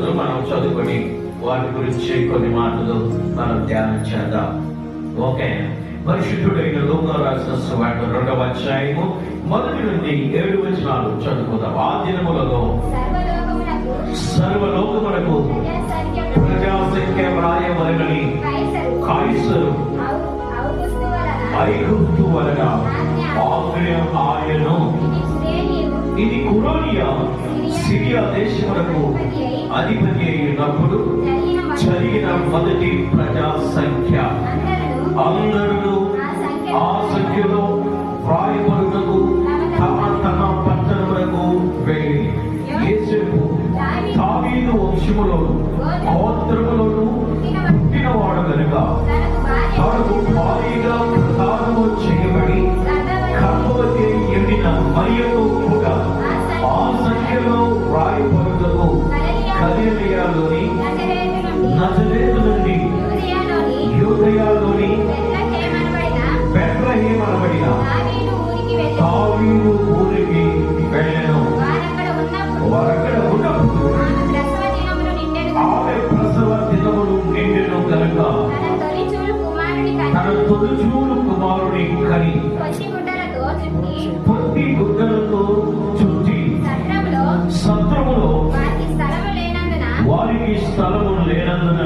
వచనాలను మనం చదువుకొని వాటి గురించి కొన్ని మాటలు మనం ధ్యానం చేద్దాం. ఓకే, పరిశుద్ధుడైన లూకా రాసిన సువార్త 2వ అధ్యాయము 1 నుండి 7 వచనాలు చదువుకుందాం. ఆ దినములలో సర్వలోకమునకు ప్రజాసంఖ్య వ్రాయవలెనని కైసరు ఐగుప్తు వలన ఆజ్ఞ ఆయను. ఇది కురోనియా సిరియా దేశములకు అధిపతి అయినప్పుడు జరిగిన మొదటి ప్రజా సంఖ్య. అందరూ ఆ సంఖ్యలో వ్రాయబడుటకు తమ తమ పట్టణములకు వెళ్ళి యోసేపు దావీదు వంశములోను గోత్రములోను పుట్టినవాడు గనుక తనకు భారీగా ప్రదానము చేయబడి గర్భవతి ఎండిన మరియతో కూడా ఆ సంఖ్యలో వ్రాయబడుటకు గలిలయలోని నజరేతు నుండి యూదయలోని బెత్లెహేము అనబడిన దావీదు ఊరికి వెళ్ళెను. వారక్కడ ఉన్నప్పుడు ఆమె ప్రసవ దినములు నిండెను గనుక తన తొలిచూలు కుమారుని కని పొత్తి గుడ్డలతో చుట్టి సత్రములో వారికి స్థలము లేనందున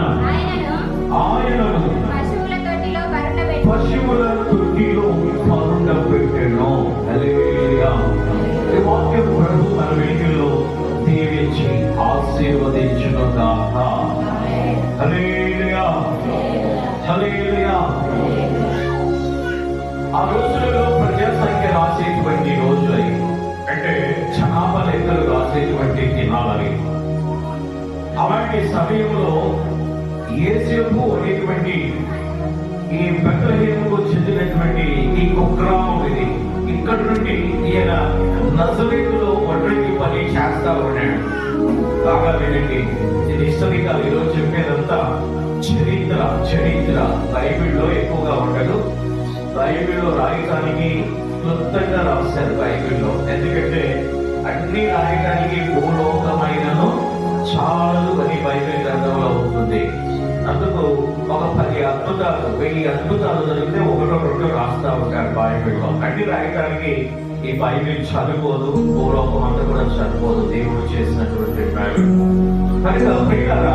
ఆయనను పశువుల తొట్టిలో పరుండబెట్టెను. హల్లెలూయా. ఈ వాక్యం ప్రభు మన వెలుగులో దీవించి ఆశీర్వదించుగాక. హల్లెలూయా, హల్లెలూయా. ఆ రోజులలో ప్రజా సంఖ్య రాసేటువంటి రోజులై, అంటే జనాభా లెక్కలు రాసేటువంటి దినాలని. అలాంటి సమయంలో యోసేపు అనేటువంటి ఈ బెత్లెహేముకు చెందినటువంటి ఈ కుగ్రామం ఇది. ఇక్కడ నుండి ఈయన నజరేతులో ఒంటరికి పని చేస్తా ఉన్నాడు. బాగా వినండి, ఇది హిస్టరికల్. ఈరోజు చెప్పేదంతా చరిత్ర బైబిల్లో ఎక్కువగా ఉండదు. బైబిల్లో రాయటానికి క్లుప్తంగా రాశారు బైబిల్లో. ఎందుకంటే అన్ని రాయటానికి భూలోకమైనను చాలు అని బైబిల్ గ్రంథంలో ఉంటుంది. అందుకు ఒక 10 అద్భుతాలు 1000 అద్భుతాలు జరిగితే 1-2 రాస్తా ఉంటారు బైబిల్లో. అన్ని రాయటానికి ఈ బైబిల్ చదువుకోదు, భూలోకం అంతా కూడా చదువుకోదు దేవుడు చేసినటువంటి బైబిల్. కనుక ప్రియులారా,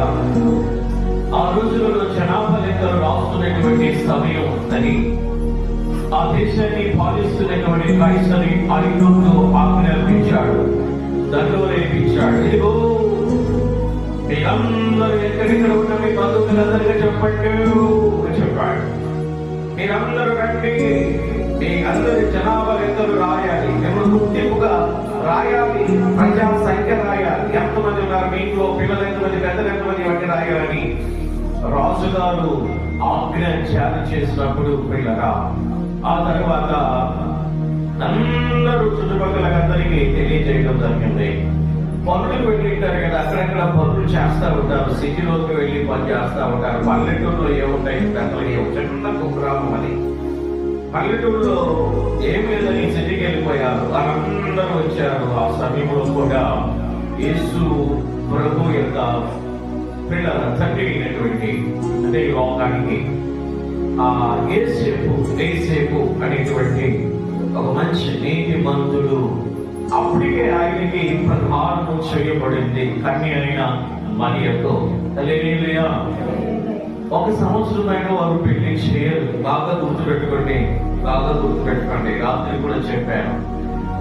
ఆ రోజులలో జనాభా లెక్కలు రాస్తున్నటువంటి సమయం అని ఆ దేశాన్ని పాలిస్తున్నటువంటి కైసరు ఐగుప్తు ఆజ్ఞాపించాడు, దండోరేపించాడు. ఇదిగో మీరందరూ ఎక్కడెక్కడ ఉన్న మీ బంధువులందరికీ చెప్పాడు. మీరందరూ రండి, మీ అందరి జనాభా లెక్కలు రాయాలి, మిమ్మల్ని గుర్తింపుగా రాయాలి, ప్రజా సంఖ్య రాయాలి, ఎంతమంది ఉన్నారు మీ ఇంట్లో, పిల్లలు ఎంతమంది, పెద్దలు ఎంతమంది, ఇవన్నీ రాయాలని రాజుగారు ఆజ్ఞ జారీ చేసినప్పుడు పిల్లరా, ఆ తర్వాత అందరూ చుట్టుపక్కల అందరికీ తెలియజేయడం జరిగింది. పనులకు వెళ్ళింటారు కదా, అక్కడక్కడ పనులు చేస్తా ఉంటారు, సిటీలోకి వెళ్ళి పని చేస్తా ఉంటారు. పల్లెటూరులో ఏముంటాయి, పెద్దలు చిన్న కుగ్రామం అది. పల్లెటూరులో ఏం లేదని సిటీకి వెళ్ళిపోయారు. అందరూ వచ్చారు. ఆ సమయంలో కూడా యేసు ప్రభు యొక్క పిల్లల తండ్రి అయినటువంటి, అంటే ఈ లోకానికి ఆ యేసేపు అనేటువంటి ఒక మంచి నీతిమంతుడు. అప్పటికే ఆయనకి ప్రధానము చేయబడింది కన్య అయిన మరియతో. హల్లెలూయా. 1 సంవత్సరమైన వారు పెళ్లి చేయరు. బాగా గుర్తుపెట్టుకోండి. రాత్రి కూడా చెప్పాను.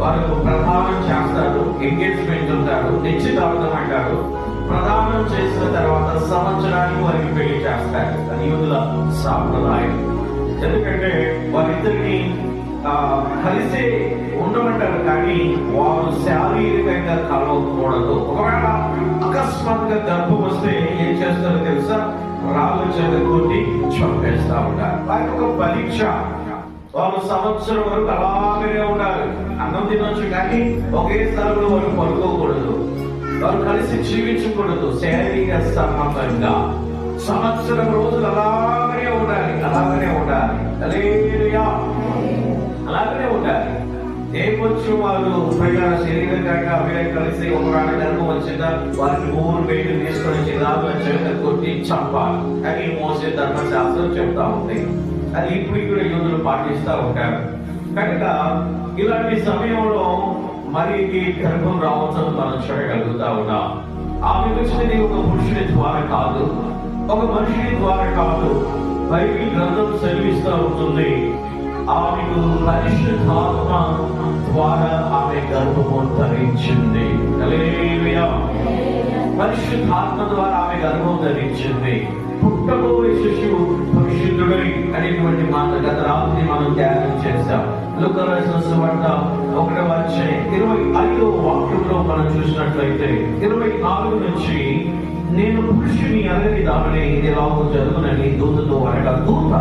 వారు ప్రధానం చేస్తారు, ఎంగేజ్మెంట్ ఉంటారు, నిశ్చితార్థం అంటారు. ప్రధానం చేసిన తర్వాత సంవత్సరానికి వారికి పెళ్లి చేస్తారు. అది యూదుల సాంప్రదాయం. ఎందుకంటే వారిద్దరిని కలిసి ఉండమంటారు, కానీ వారు శారీరకంగా కలవకూడదు. ఒకవేళ అకస్మాత్తుగా గర్భం వస్తే ఏం చేస్తారో తెలుసా? రాళ్ళు చేత కొట్టి చంపేస్తా ఉంటారు. వారి ఒక పరీక్ష. వారు సంవత్సరం వరకు అలాగనే ఉండాలి. అన్నం తినొచ్చు, కానీ ఒకే స్థలంలో వారు పడుకోకూడదు. వారు కలిసి జీవించకూడదు. శారీరక సంబంధంగా సంవత్సరం రోజులు అలాగనే ఉండాలి. అలాగనే ఉండాలి. ఏమొచ్చు వారు ప్రజల శరీరంగా వీళ్ళ కలిసి ఒకవేళ గర్భం వచ్చిందా వారికి 3 వేలు తీసుకొని చిరాకుల చేత కొట్టి చంపాలి అని మోసే ధర్మశాస్త్రం చెప్తా ఉంది. అది ఇప్పుడు కూడా యూదులు పాటిస్తూ ఉంటారు. కనుక ఇలాంటి సమయంలో మరి ఈ గర్భం రావచ్చని మనం చూడగలుగుతా ఉన్నాం. ఆమె వచ్చినది ఒక పురుషుని ద్వారా కాదు, ఒక మనిషి ద్వారా కాదు. బైబిల్ గ్రంథం సెలవిస్తూ ఉంటుంది, ఆమెకు పరిశుద్ధాత్మ ద్వారా ఆమె గర్భము ధరించింది. హల్లెలూయా. పరిశుద్ధాత్మ ద్వారా ఆమె గర్భం ధరించింది. పుట్టబోయే శిశువు పరిశుద్ధుడై అనేటువంటి మాట గత రాత్రి మనం ధ్యానం చేస్తాం. లూకా రాసిన సువార్త 1వ అధ్యాయం 25వ వాక్యంలో మనం చూసినట్లయితే 24 నుంచి, నేను పురుషుని అరగని దానిని ఇలాగో జరుగునని దూతతో అనగా, దూత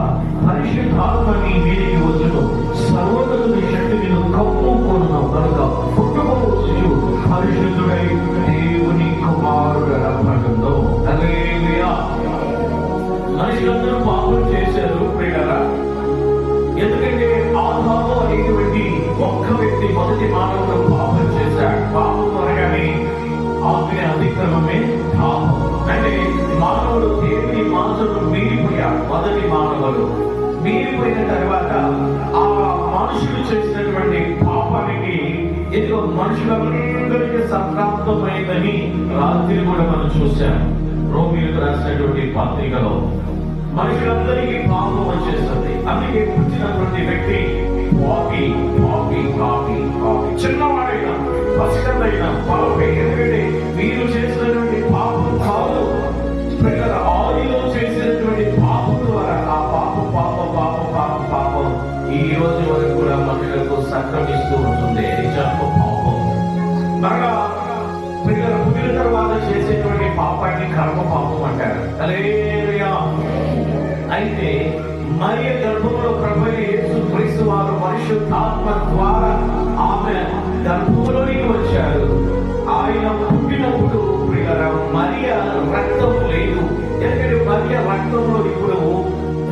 పరిశుద్ధాత్మ నీ మీదికి వచ్చును, సర్వోన్నతుని శక్తి నిన్ను కమ్ముకొనును కనుక పుట్టబోయే శిశువు పరిశుద్ధుడై దేవుని కుమారుడు అనబడును. హల్లెలూయా. మనుషులందరూ పాపం చేశారు ప్రియులారా. ఎందుకంటే ఆదాము అనేటువంటి ఒక్క వ్యక్తి, మొదటి మానవుడు పాపం చేశాడు. పాపం అనగానే ఆజ్ఞ అతిక్రమమే పాపం. అంటే మానవుడు దేవుని మాటను మీరిపోయాడు. మొదటి మానవుడు మీరిపోయిన తర్వాత ఆ మనుషులు చేసినటువంటి పాపానికి ఇదిగో మనుషులందరికీ సంప్రాప్తమైందని రాత్రి కూడా మనం చూశాం. రోమిలకు రాసినటువంటి పత్రికలో మనుషులందరికీ పాపం వచ్చేస్తుంది. అందుకే పుట్టినటువంటి వ్యక్తి పాపి పాపి పాపి పాపి, చిన్నవాడైనా పసికన్నైనా పాపే. ఎందుకంటే మీరు చేసినటువంటి పాపం కాదు, ప్రజల ఆదిలో చేసినటువంటి పాపం ద్వారా ఆ పాపం పాపం పాపం పాపం పాపం ఈ రోజు వరకు కూడా మనుషులకు సంక్రమిస్తూ ఉంటుంది. జన్మ పాపం. మరలా పిల్లల పుట్టిన తర్వాత చేసేటువంటి పాపాన్ని కర్మ పాపం అంటారు. హల్లెలూయా. అయితే మరియ గర్భంలో ప్రభువైన యేసుక్రీస్తు వారు పరిశుద్ధాత్మ ద్వారా ఆమె గర్భంలోనికి వచ్చారు. ఆయన పుట్టినప్పుడు మరియ రక్తం లేదు. ఎందుకంటే మరియ రక్తంలో ఇప్పుడు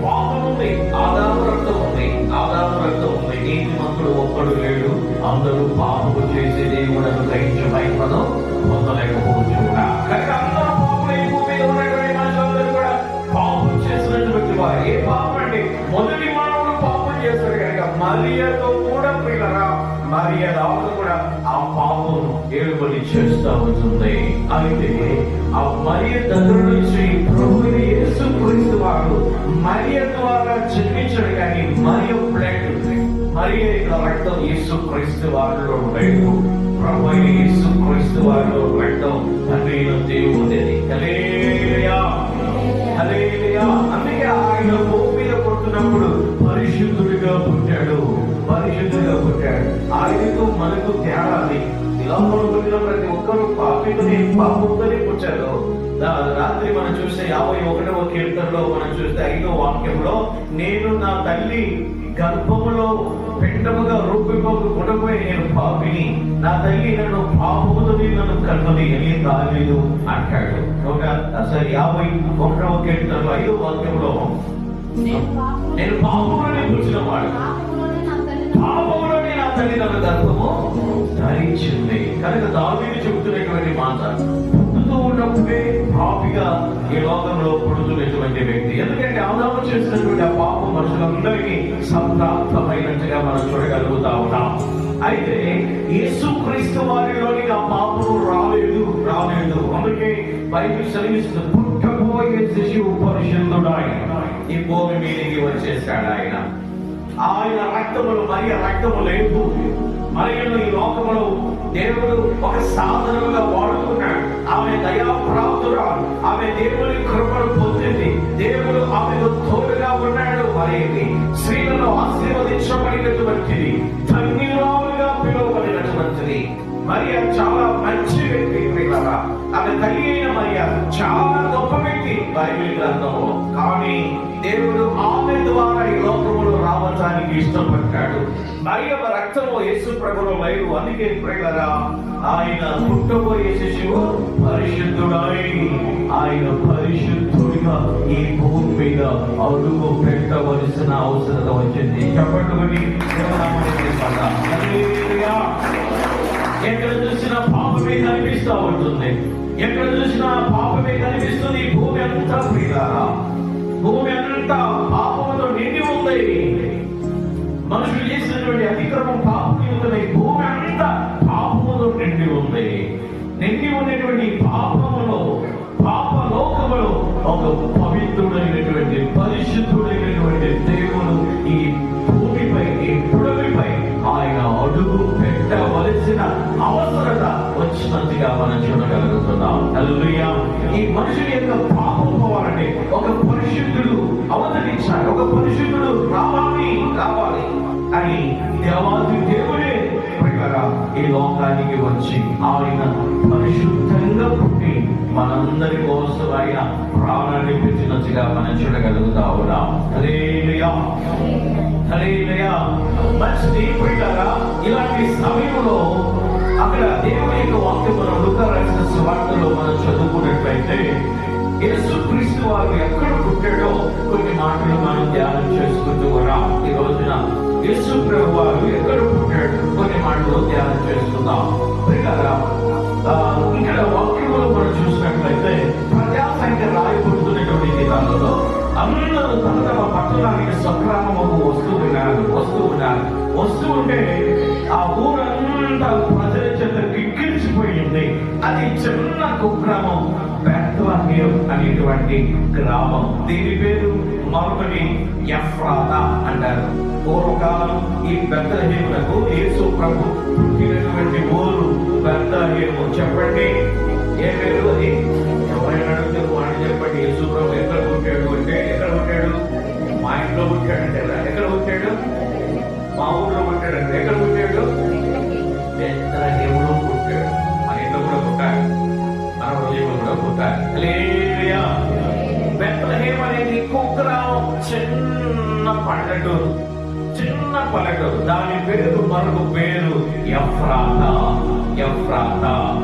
పాపం ఉంది, ఆదాము రక్తం ఉంది. ఆదాము రక్తం ఉంది. నీతిమంతుడు ఒక్కడు లేడు, అందరూ పాపము చేసి దేవుడను గ్రహించబైపదం పొందలేకపోతున్నా. కనుక అందరూ పాపలై భూమి మీద ఉన్నటువంటి మనుషులందరూ కూడా పాపం చేసినటువంటి వారు. ఏ పాపం అంటే మొదటి మానవుడు పాపం చేస్తాడు కనుక మరియతో కూడా ప్రియులరా, మరియ దాకా కూడా ఆ పాపం ఏలుబడి చేస్తూ ఉంటుంది. అయితే ఆ మరియ దగ్గర నుంచి ప్రభువైన యేసుక్రీస్తు వారు మరియ ద్వారా జన్మించాడు. కానీ మరియ బ్లడ్, మరియ రక్తం యేసుక్రీస్తు వారిలో లేదు. ప్రభువైన యేసుక్రీస్తు వారిలో రక్తం తండ్రి దేవుడిది. హల్లెలూయా. హల్లెలూయా. అందుకే ఆయన భూమి మీద పుట్టినప్పుడు పరిశుద్ధుడిగా పుట్టాడు, పరిశుద్ధుడిగా పుట్టాడు. ఆయనకు మనకు తేడాది. ఇలా పుట్టిన ప్రతి ఒక్కరూ పాపితోనే పాపంతోనే పుట్టారు. రాత్రి మనం చూస్తే 51వ కీర్తనలో మనం చూస్తే 5వ వాక్యంలో, నేను నా తల్లి గర్భములో పిండముగా రూపిపోకపోయి నేను పాపిని, నా తల్లి నన్ను పాపముతో నన్ను కన్నది అని దావీదు అంటాడు. 51వ కీర్తనలో 5వ వాక్యంలో, నేను పాపములోనే పుట్టిన వాడు, పాపములోనే నా తల్లి నన్ను గర్భము ధరించింది. కనుక దావీదు చెబుతున్నటువంటి మాట, పుట్టుతూ ఉన్నప్పుడే పాపిగా ఈ లోకంలో పుడుతున్నటువంటి వ్యక్తి. ఎందుకంటే ఆదాము చేసినటువంటి ఆ పాపం మనుషులందరికీ సంప్రాప్తమైనట్టుగా మనం చూడగలుగుతా ఉన్నాం. అయితే యేసుక్రీస్తు వారిలోని ఆ పాపం రాలేదు. అందుకే బైబిల్ సెలవిస్తుంది, పుట్టబోయే శిశువు పరిశుద్ధుడాయి ఈ భూమి మీదకి వచ్చేసాడు. ఆయన రక్తములు మరియ రక్తము లేదు. మరియను ఈ లోకములో దేవుడు ఒక సాధనముగా వాడుకున్నాడు. ఆమె దయాప్రాప్తురాలు, ఆమె దేవుని కృపను పొందింది. దేవుడు ఆమెకు తోడుగా ఉన్నాడు. మరియకి స్త్రీలలో ఆశీర్వదించబడినటువంటిది, ధన్యురాలుగా పిలువబడినటువంటిది. మరియ చాలా మంచి వ్యక్తి ప్రియులారా. ఆమె తల్లి అయిన మరియ చాలా గొప్ప వ్యక్తి బైబిల్ గ్రంథంలో. కానీ దేవుడు ఆమె ద్వారా ఈ లోకములో రావడానికి ఇష్టపడ్డాడు. మరియ రక్తము యేసు ప్రభువులో లేదు. అందుకే ప్రియులారా, ఆయన పుట్టబోయే శిశువు పరిశుద్ధుడై ఆయన పరిశుద్ధుడిగా ఈ భూమి మీద అడుగు పెట్టవలసిన అవసరం వచ్చింది. చెప్పండి, ఎక్కడ చూసినా పాపమే కనిపిస్తూ ఉంటుంది. ఎక్కడ చూసినా పాపమే కనిపిస్తుంది. భూమి అంతా ప్రియులారా, భూమి అంతా పాపంతో నిండి ఉంది. మనుషులు చేసినటువంటి అతిక్రమం పాపంతో భూమి అంతా పాపముతో నిండి ఉంది. నిండి ఉన్నటువంటి పాపములో, పాప లోకములో ఒక పవిత్రుడైనటువంటి పరిశుద్ధుడైనటువంటి దేవుడు ఈ భూమిపై, ఈ పుడమిపై ఆయన అడుగు పెట్టవలసిన అవసరత వచ్చినట్టుగా మనం చూడగలుగుతున్నాం. హల్లెలూయా. ఈ మనుషుని యొక్క పాపం పోవాలంటే ఒక పరిశుద్ధుడు అవతరించాడు, ఒక పరిశుద్ధుడు రావాలి అని దేవాది దేవుడే ఈ లోకానికి వచ్చి ఆయన పరిశుద్ధంగా పుట్టి మనందరి కోసం ఆయన ప్రాణాన్ని పెట్టినట్టుగా మనం చూడగలుగుతా ఉన్నాం. హల్లెలూయా, హల్లెలూయా. మంచిది ప్రియులారా, ఇలాంటి సమయంలో అక్కడ దేవుని యొక్క వాక్యం మనం లూకా రాసిన సువార్తలో మనం చదువుకున్నట్లయితే యేసుక్రీస్తు వారు ఎక్కడ పుట్టాడో కొన్ని మాటలు మనం ధ్యానం చేసుకుంటూ ఉన్నాం. ఈ రోజున యేసు ప్రభు వారు ఎక్కడ పుట్టాడు కొన్ని మాటలు ధ్యానం చేసుకుందాం. ప్రియులారా, ఇక్కడ వాక్యంలో మనం చూసినట్లయితే ప్రజా సంఖ్య రాయబడుతున్నటువంటి దినాలలో అందరూ తమ తమ పట్టణానికి సక్రమము వస్తూ ఉంటే ఆ ఊరంతా ప్రజల చేత కిక్కిరిసిపోయింది. అది చిన్న కుగ్రామం బెత్లెహేం అనేటువంటి గ్రామం. దీని పేరు మరొకటి ఎఫ్రాతా అంటారు. పూర్వకాలం ఈ బెత్లెహేమునకు యేసు ప్రభు పుట్టినటువంటి ఊరు బెత్లెహేము. చెప్పండి, ఏ పేరు అది? ఎవరైనా అడిగితే వాడిని చెప్పండి. యేసు ప్రభు ఎక్కడ పుట్టాడు అంటే ఎక్కడ పుట్టాడు? మా ఇంట్లో పుట్టాడంటే ఎక్కడ పుట్టాడు? మా ఊళ్ళో పుట్టాడంటే ఎక్కడ పుట్టాడు? బెత్లెహేములో పుట్టాడు. మన ఇంట్లో కూడా పుట్టాడు, మన హృదయంలో కూడా పుట్టాడు. హల్లెలూయా. బెత్లెహేం అనేది కుగ్రామం, చిన్న పల్లెటూరు. దాని పేరు మరొక పేరు ఎఫ్రాతా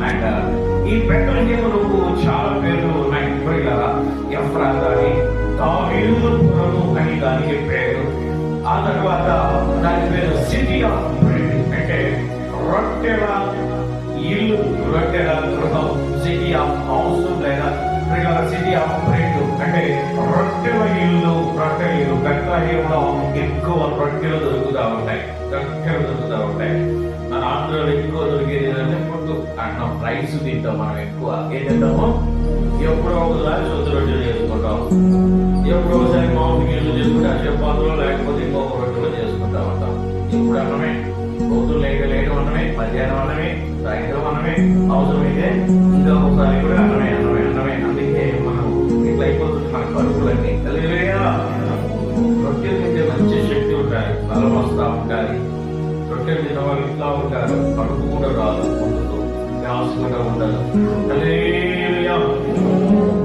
అంటారు. ఈ బెత్లెహేమునకు చాలా పేర్లు ఉన్నాయి ప్రియులారా. ఎఫ్రాతా అని, దావీదుపురము అని దానికి పేరు. ఆ తర్వాత దాని పేరు సిటీ ఆఫ్ బ్రెడ్, అంటే రొట్టెల ఇల్లు, రొట్టెల గృహం. సిటీ ఆఫ్ హౌస్ లేదా సిటీ ఆఫ్ బ్రెడ్ అంటే రొట్టెల ఇల్లు. బెత్లెహేములో ఎక్కువ రొట్టెలు దొరుకుతూ ఉంటాయి. మన ఆంధ్రలో ఎక్కువ దొరికేది ఏంటంటే ఫుడ్, అన్నం, రైస్ తింటాం. మనం ఎక్కువ ఏం తింటాము? ఎప్పుడో ఒకసారి సొంత రొట్టెలు చేసుకుంటాం, ఎప్పుడో ఒకసారి మామూలు గిన్నెలు చేసుకుంటే ఆ చపాతీలో లేకపోతే ఇంకొక రొట్టెలు చేసుకుంటా ఉంటాం. ఇప్పుడు అన్నమే, రోజు లేట్ అన్నమే, మధ్యాహ్నం అన్నమే, సాయంత్రం అన్నమే, అవసరమైతే ఇంకా ఒకసారి కూడా అన్నమే. అందుకే మనం ఇట్లా అయిపోతుంది మన కడుపులన్నీ. రొట్టెలు తింటే మంచి శక్తి ఉంటాయి, బలం వస్తూ ఉంటాయి. రొట్టెలు తిన్న వాళ్ళు ఇట్లా ఉంటారు, కడుపు కూడా రాదు, ఉండదు, గ్యాస్ కూడా ఉండదు.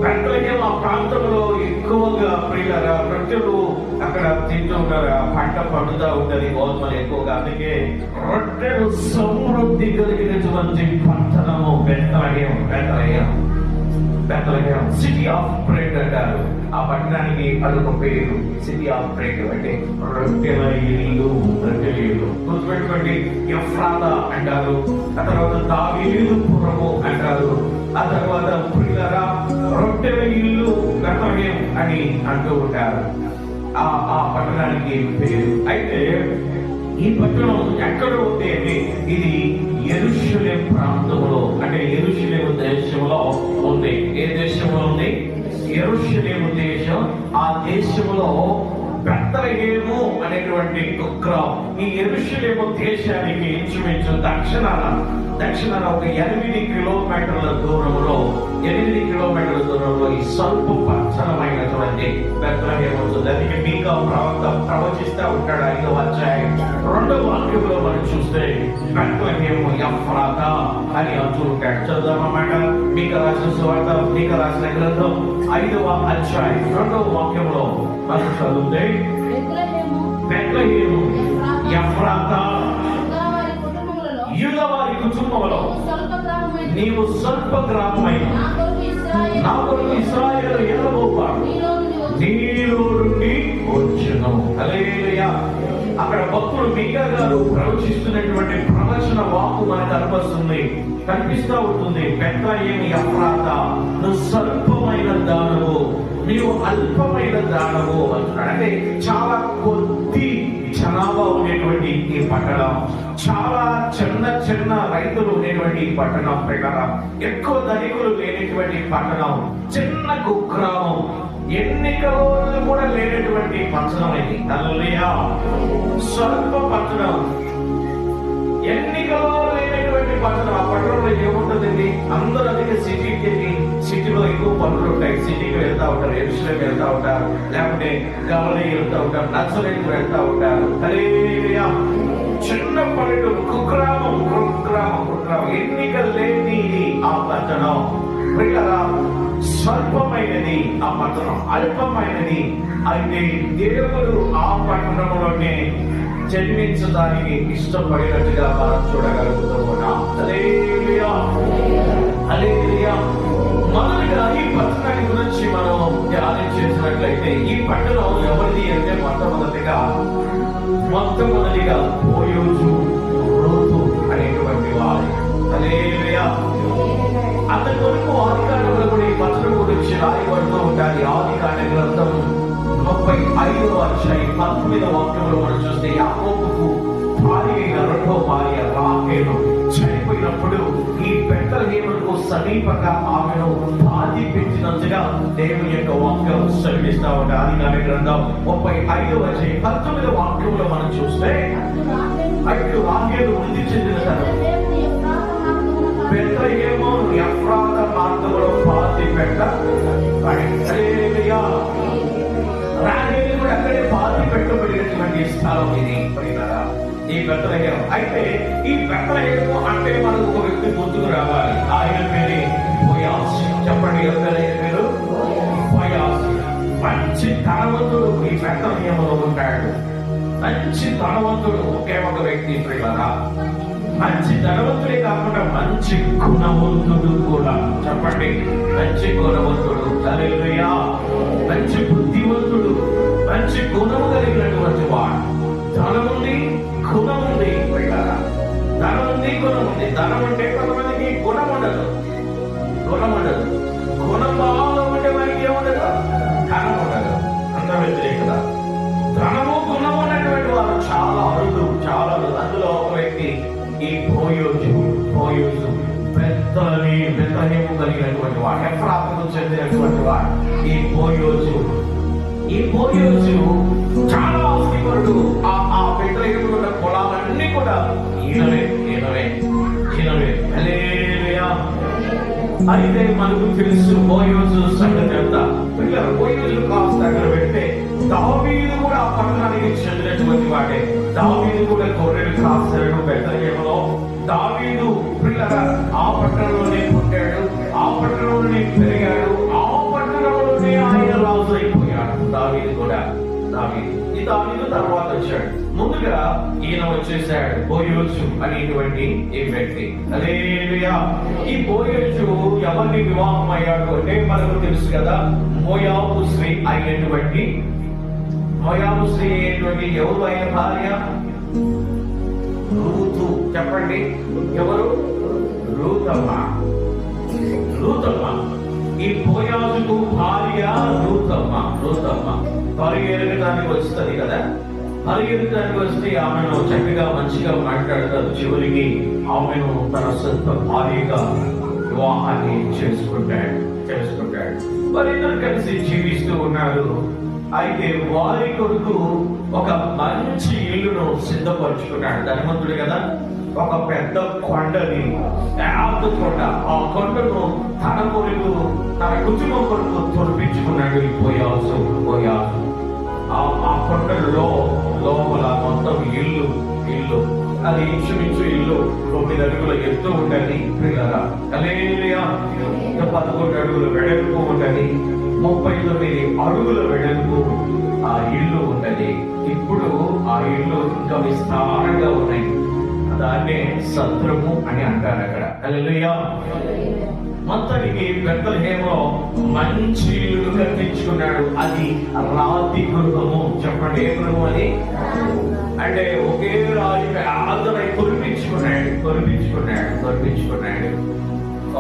బెత్లెహేం ఆ ప్రాంతంలో ఎక్కువగా ప్రియులారా రొట్టెలు అక్కడ తింటూ ఉంటారు. పంట పండుతూ ఉంటది, గోధుమలు ఎక్కువగా. అందుకే రొట్టెలు సమృద్ధి కలిగినటువంటి పట్టణము బెత్లెహేం. సిటీ ఆఫ్ బ్రెడ్ అంటారు. ఆ పట్టణానికి అదొక పేరు, సిటీ ఆఫ్ బ్రెడ్ అంటే రొట్టెల ఇల్లు. గుర్తుపెట్టుకోండి, ఎఫ్రాతా అంటారు. ఆ తర్వాత దావీదుపురము అంటారు. ఆ తర్వాత ప్రియులారా రొట్టెల ఇల్లు బెత్లెహేం అని అంటూ ఉంటారు. ఆ పట్టణానికి పేరు. అయితే ఈ పట్టణం ఎక్కడ ఉంది అంటే ఇది యెరూషలేం ప్రాంతంలో, అంటే యెరూషలేం దేశంలో ఉంది. ఏ దేశంలో ఉంది? యెరూషలేం దేశం. ఆ దేశంలో బెత్లెహేము అనేటువంటి కుగ్రామం. ఈ యెరూషలేము దేశానికి ఇంచుమించు దక్షిణాన ఒక 8 కిలోమీటర్ల దూరంలో ఈ స్వల్ప పచ్చనమైనటువంటి బెత్లెహేము ఉంటుంది. అందుకే మీకా ప్రవక్త ప్రవచిస్తూ ఉంటాడు 5వ అధ్యాయం 2వ వాక్యంలో మనం చూస్తే బెత్లెహేము ఎఫ్రాతా అని అంటూ ఉంటాడు. చదువుదామన్నమాట. మీకా రాసిన సువార్త, మీకా రాసిన గ్రంథం 5వ అధ్యాయం 2వ వాక్యంలో మనం చదివితే బెత్లెహేము ఎఫ్రాతా యూదావారి కుటుంబంలో నీవు స్వల్ప గ్రామమైన నా కొరకు ఇశ్రాయేలు ఎల్లబోవాడు. అక్కడ భక్తుడు మీకా గారు ప్రవచిస్తున్నటువంటి ప్రవచన వాక్కు మనకు కనిపిస్తూ ఉంటుంది. బెత్లెహేము ఎఫ్రాతా, నువ్వు స్వల్పమైన దానవు, నీవు అల్పమైన దానవు అంటున్నాడు. అంటే చాలా కొద్ది జనాభా ఉండేటువంటి ఈ పట్టణం, చాలా చిన్న చిన్న రైతులు ఉండేటువంటి ఈ పట్టణం ప్రకారం, ఎక్కువ ధనికులు లేనటువంటి పట్టణం, చిన్న కుగ్రామం, ఎన్నికలు కూడా లేనటువంటి పట్టణం ఇది. హల్లెలూయా. స్వల్ప పట్టణం, ఎన్నికలు లేనటువంటి పట్టణం. ఆ పట్టణంలో ఏముంటుందండి? అందరూ అదే సిటీకి వెళ్ళి, సిటీలో ఎక్కువ పనులు ఉంటాయి, సిటీకి వెళ్తా ఉంటారు, ఎరుసలేం వెళ్తా ఉంటారు, లేకపోతే గమని వెళ్తా ఉంటారు, నక్సలైట్ వెళ్తా ఉంటారు. హల్లెలూయా. చిన్న పల్లెటూరు, కుగ్రామం, ఎన్నికలు లేని ఆ పట్టణం స్వల్పమైనది, ఆ పట్టణం అల్పమైనది. అయితే దేవుడు ఆ పట్టణంలోనే జన్మించడానికి ఇష్టపడినట్టుగా మనం చూడగలుగుతూ ఉన్నాం. హల్లెలూయా, హల్లెలూయా. మొదటిగా ఈ పట్టణాన్ని గురించి మనం ధ్యానం చేసినట్లయితే, ఈ పట్టణం ఎవరిది అంటే మొట్టమొదటిగా బోయోజు, రూతు అనేటువంటి వారు. హల్లెలూయా. అతని కొరకు ఆదికాండంలో కూడా ఈ పట్టణం గురించి రాయబడుతూ ఉంటాయి. ఆదికాండ గ్రంథం 35వ అధ్యాయం 19వ వాక్యంలో మనం చూస్తే, యాకోబుకు భార్య అయిన రెండో భార్య రాహేలు చనిపోయినప్పుడు ఈ బెత్లెహేముకు సమీపంగా ఆమెను పాతి పెట్టినందుగా దేవుని యొక్క వాక్యం సెలవిస్తా ఉంటాయి. ఆదికాండ గ్రంథం 35వ అధ్యాయం 19వ వాక్యంలో మనం చూస్తే, అటు రాహేలు వృద్ధి చెందిన తర్వాత బెత్లెహేము ఎఫ్రాతా మార్గంలో పాతి హల్లెలూయా. రాహేలు కూడా అక్కడే పాతి పెట్టబడినటువంటి స్థలం ఇది ఈ బెత్లెహేము. అయితే ఈ బెత్లెహేము అంటే మనకు ఒక వ్యక్తి గుర్తుకు రావాలి. ఆయన పేరు బోయాజ్. చెప్పండి, ఎవరి పేరు? బోయాజ్. మంచి ధనవంతుడు ఈ బెత్లెహేములో ఉంటాడు. మంచి ధనవంతుడు ఒకే ఒక వ్యక్తి ప్రియులారా. మంచి ధనవంతుడే కాకుండా మంచి గుణవంతుడు కూడా. చెప్పండి, మంచి గుణవంతుడు. హల్లెలూయా. మంచి బుద్ధివంతుడు, మంచి గుణము కలిగినటువంటి వాడు. ధనముంది, గుణముంది. ధనముంది, గుణముంది. ధనం ఉంటే కొంతమందికి గుణం ఉండదు. గుణం బాగా ఉంటే వారికి ఏముండదు, ధనం ఉండదు. అంత వ్యతిరేకత. ధనము గుణము ఉన్నటువంటి వారు చాలా అరుదు, చాలా అరుదు. అందులో ఒక వ్యక్తి ఈ బోయోజు బెత్లెహేము కలిగినటువంటి వాడు, ఎఫ్రాతాకు చెందినటువంటి వాడు. ఈ బోయోజు చాలా ఆస్తిపరుడు. ఆ బెత్లెహేములో ఉన్న పొలాలన్నీ కూడా ఈయనవే. హల్లెలూయా. అయితే మనకు తెలుసు బోయోజు సంగతి అంతా. బోయోజు కాస్త అక్కడ పెడితే, దావీదు కూడా ఆ పట్టణానికి చెందినటువంటి వాడే. దావీదు కూడా గొర్రెలు కాస్తాడు బెత్లెహేములో. దావీదు ఆ పట్టణంలోనే పుట్టాడు, ఆ పట్టణంలోనే పెరిగాడు, ఆ పట్టణంలోనే ఆయన రాజు అయిపోయాడు. దావీదు ఈ దావీదు తర్వాత వచ్చాడు. ముందుగా ఈయన వచ్చేసాడు, బోయోజు అనేటువంటి ఈ వ్యక్తి. హల్లెలూయా. ఈ బోయోజు ఎవరిని వివాహం అయ్యాడు అంటే మనకు తెలుసు కదా, మోయాబు స్త్రీ అయినటువంటి ఎవరు ఆయన భార్య? రూతు. చెప్పండి, ఎవరు? రూతమ్మ. ఈ బోయాజుకు భార్య రూతమ్మ. పరిగెరగడానికి వస్తుంది కదా. పరిగెరగడానికి వస్తే ఆమెను చక్కగా మంచిగా మాట్లాడతారు. చివరికి ఆమెను తన సొంత భార్యగా వివాహాన్ని చేసుకుంటాడు. వారిద్దరు కలిసి జీవిస్తూ ఉన్నారు. అయితే వారి కొరకు ఒక మంచి ఇల్లును సిద్ధపరుచుకున్నాడు. ధనవంతుడు కదా. ఒక పెద్ద కొండని, కొండ, ఆ కొండను తన కొరకు, తన కుటుంబం కొరకు తొలిపించుకున్నాడు ఈ బోయాజు. ఆ కొండలో లోపల మొత్తం ఇల్లు అది ఇంచుమించు ఇల్లు 9 అడుగుల ఎత్తు ఉంటది. హల్లెలూయా. 11 అడుగుల వెడల్పు ఉంటది, 39 అడుగుల వెడల్పు ఆ ఇల్లు ఉంటది. ఇప్పుడు ఆ ఇల్లు ఇంకా విస్తారంగా ఉన్నాయి. దాన్నే సత్రము అని అంటారు అక్కడ. హల్లెలూయా. మొత్తానికి బెత్లెహేములో మంచి ఇల్లు కట్టించుకున్నాడు. అది రాతి గృహము. చెప్పండి, ఏ గృహం అది? అంటే ఒకే రాజు ఆదరై కొరిపించుకున్నాడు.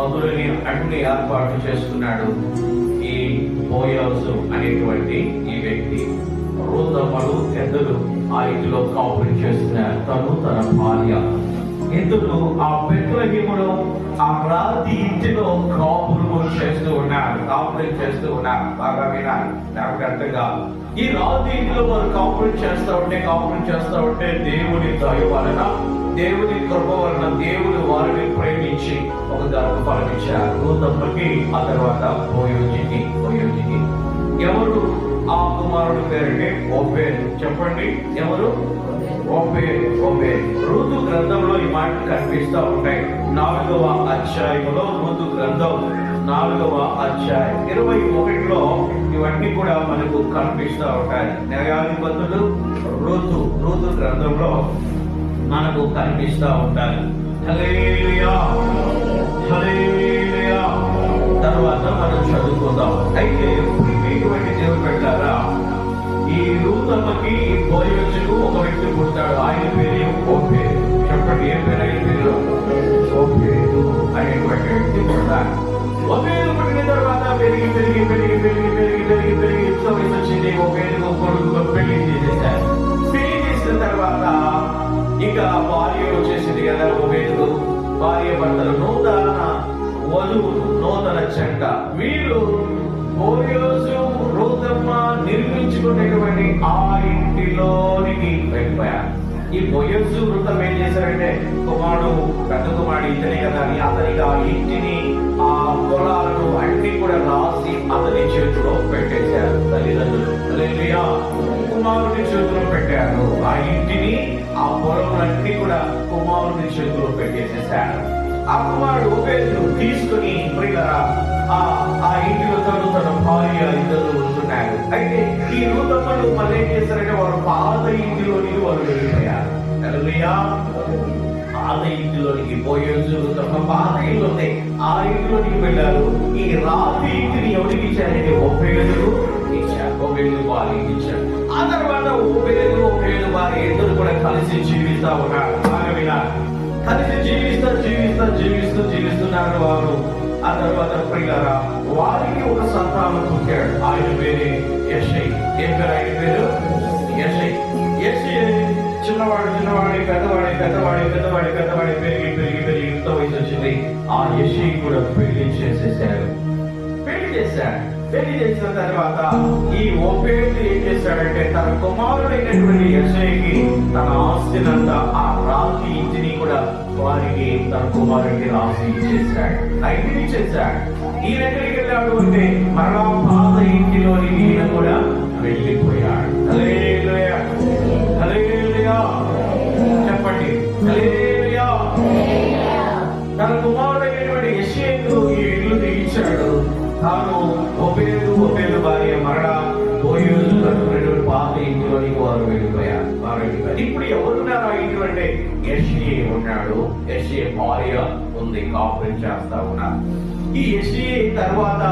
అందులోని అన్ని ఏర్పాటు చేసుకున్నాడు. ఈ బోయజు అనేటువంటి ఈ వ్యక్తి రూతమ్మలు ఇద్దరు ఆ ఇంటిలో కాపురం చేస్తున్నారు. తను తన భార్య ఇద్దరు ఆ బెత్లెహేములో ఆ రాతి ఇంటిలో కాపురం చేస్తూ ఉన్నారు. బాగా వినాలి, నాకు అర్థంగా. ఈ రాతి ఇంటిలో వారు కాపురం చేస్తూ ఉంటే దేవుని దయ వలన, దేవుని కృప వలన దేవుడు వారిని ప్రేమించి ఒక గర్భఫలం ఇచ్చారు. రూతమ్మకి, ఆ తర్వాత బోయోజుకి. ఎవరు ఆ కుమారుడు పేరంటే ఓబేదు. చెప్పండి, ఎవరు? ఓబేదు. ఋతు గ్రంథంలో ఈ మాటలు కనిపిస్తూ ఉంటాయి. 4వ అధ్యాయంలో, ఋతు గ్రంథం 4వ అధ్యాయం 21లో ఇవన్నీ కూడా మనకు కనిపిస్తూ ఉంటాయి. న్యాయాధిపతులు ఋతు గ్రంథంలో మనకు కనిపిస్తూ ఉంటాయి. హల్లెలూయా. తర్వాత మనం చదువుకుందాం. అయితే ఇటువంటి దేవుడు పెట్టారా, ఈ రూతమ్మకి బోయోజుకు ఒక వ్యక్తి పుడతాడు. ఆయన పేరు ఓబేదు. చెప్పండి, ఏ పేరు? ఆయన పేరు ఓబేదు అనేటువంటి వ్యక్తి పుడతాడు. ఓబేదు పుట్టిన తర్వాత పెరిగి యుక్త వయసు వచ్చింది. ఓబేదుకు కొడుకు పెళ్లి చేసేసారు. పెళ్లి చేసిన తర్వాత ఇక భార్య వచ్చేసింది కదా. ఓబేదు భార్య భర్తలు నూతన వధువులు, నూతన జంట. వీళ్ళు బోయోజు రూతమ్మ నిర్మించుకునేటువంటి ఆ ఇంటిలోనికి వెళ్ళిపోయారు. ఈ బోయోజు రూతమ్మ ఏం చేశారంటే, పెద్ద కుమారుడు ఇతనే కదా అని అతనికి ఆ ఇంటిని, ఆ పొలాలను అన్ని కూడా రాసి అతని చేతిలో పెట్టేశారు. తల్లిదండ్రులు హల్లెలూయా కుమారుని చేతిలో పెట్టారు. ఆ ఇంటిని, ఆ పొలములన్నీ కూడా కుమారుని చేతిలో పెట్టేసేశారు. ఆ కుమారుడు ఓబేదు తీసుకుని ఆ ఇంటిలో తన భార్య ఇద్దరు ఉంటున్నారు. అయితే ఈ రూతమ్మలు మళ్ళీ ఏం చేశారంటే, వారు పాత ఇంటిలోనికి వారు వెళ్ళిపోయారు. హల్లెలూయా. పాత ఇంటిలోనికి బోయోజు రూతమ్మ పాత ఇల్లు ఉంది, ఆ ఇంటిలోనికి వెళ్ళారు. ఈ రాతి ఇంటిని ఎవరికి ఇచ్చారంటే ఓబేదు భార్యకి ఇచ్చారు. ఆ తర్వాత ఓబేదు భార్య ఇద్దరు కూడా కలిసి జీవిస్తా ఉన్నారు. బాగా వినాలి, కలిసి జీవిస్తున్నారు వారు. ఆ తర్వాత ప్రియులారా, వారికి ఒక సంతానం పుట్టాడు. ఆయన పేరే యెషై. ఏం పేరు ఆయన పేరు? యెషై. చిన్నవాడు పెద్దవాడి పెరిగి యుక్త వయసు వచ్చింది. ఆ యెషై కూడా పెళ్లి చేశాడు. పెళ్లి చేసిన తర్వాత ఈ ఓబేదు ఏం చేశాడంటే, తన కుమారుడైనటువంటి యెషైకి తన ఆస్తినంతా, ఆ రాతి ఇంటిని కూడా వారికి తన కుమారుడికి రాసి ఇచ్చేశాడు. ఈయన ఎక్కడికి వెళ్ళాడు అంటే, మరలా పాత ఇంటిలోని ఈయన కూడా వెళ్ళిపోయాడు. హల్లెలూయా. చెప్పండి, హల్లెలూయా. తన కుమారుడైనటువంటి యెషైకు ఈ ఇల్లుని ఇచ్చాడు. తాను ఓబేదు భార్య మరలా బోయోజు కట్టుకునేటువంటి పాత ఇంటిలోనికి వారు వెళ్ళిపోయారు. ఇప్పుడు ఎవరున్నారు ఆ ఇంటి అంటే? యెషై ఉన్నాడు. యెషై భార్య ఉంది, కాపురం చేస్తా ఉన్నారు. ఈ యెషై తర్వాత